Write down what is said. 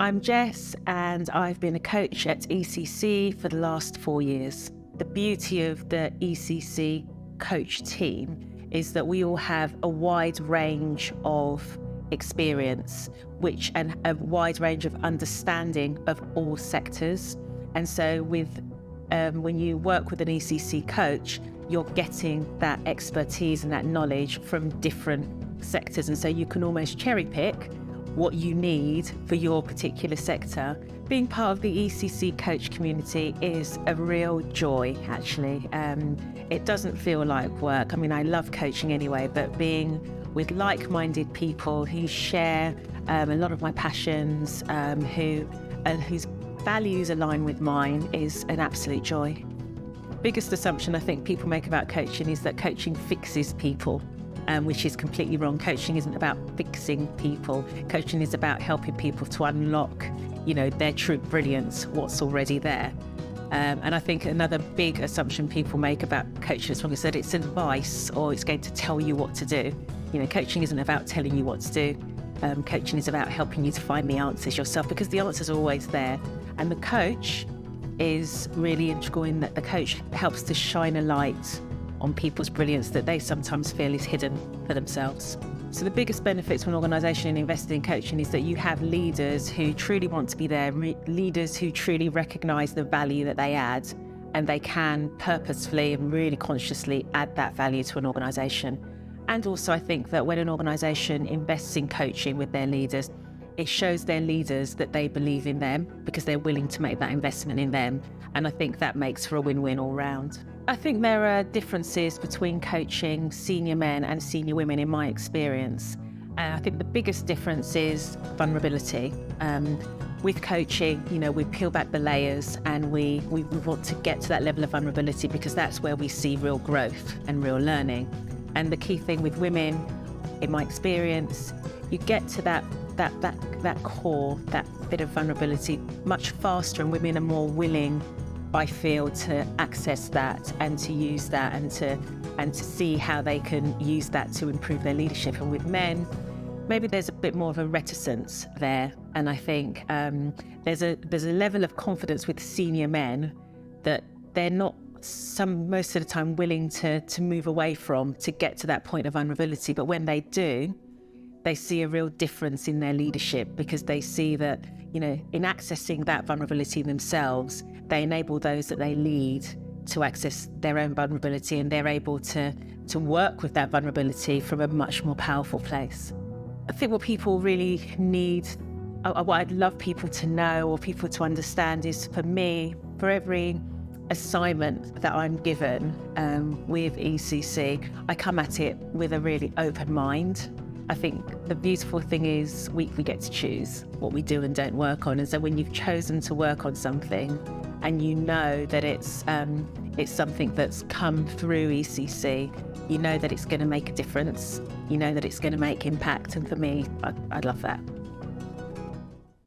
I'm Jess, and I've been a coach at ECC for the last 4 years. The beauty of the ECC coach team is that we all have a wide range of experience, and a wide range of understanding of all sectors. And so when you work with an ECC coach, you're getting that expertise and that knowledge from different sectors. And so you can almost cherry pick what you need for your particular sector. Being part of the ECC coach community is a real joy, actually. It doesn't feel like work. I mean, I love coaching anyway, but being with like-minded people who share a lot of my passions, whose values align with mine is an absolute joy. Biggest assumption I think people make about coaching is that coaching fixes people. Which is completely wrong. Coaching isn't about fixing people. Coaching is about helping people to unlock, their true brilliance, what's already there. And I think another big assumption people make about coaching is that it's advice or it's going to tell you what to do. Coaching isn't about telling you what to do. Coaching is about helping you to find the answers yourself, because the answers are always there. And the coach is really integral in that the coach helps to shine a light on people's brilliance that they sometimes feel is hidden for themselves. So the biggest benefits for an organisation in investing in coaching is that you have leaders who truly want to be there, leaders who truly recognise the value that they add, and they can purposefully and really consciously add that value to an organisation. And also I think that when an organisation invests in coaching with their leaders, it shows their leaders that they believe in them because they're willing to make that investment in them. And I think that makes for a win-win all round. I think there are differences between coaching senior men and senior women in my experience. I think the biggest difference is vulnerability. With coaching, we peel back the layers and we want to get to that level of vulnerability because that's where we see real growth and real learning. And the key thing with women, in my experience, you get to that core, that bit of vulnerability much faster, and women are more willing, I feel, to access that and to use that and to see how they can use that to improve their leadership. And with men, maybe there's a bit more of a reticence there. And I think there's a level of confidence with senior men that they're not most of the time willing to move away from to get to that point of vulnerability. But when they do, they see a real difference in their leadership because they see that, in accessing that vulnerability themselves, they enable those that they lead to access their own vulnerability, and they're able to work with that vulnerability from a much more powerful place. I think what people really need, what I'd love people to know or people to understand is, for me, for every assignment that I'm given with ECC, I come at it with a really open mind. I think the beautiful thing is we get to choose what we do and don't work on. And so when you've chosen to work on something and you know that it's something that's come through ECC, you know that it's going to make a difference, you know that it's going to make impact. And for me, I love that.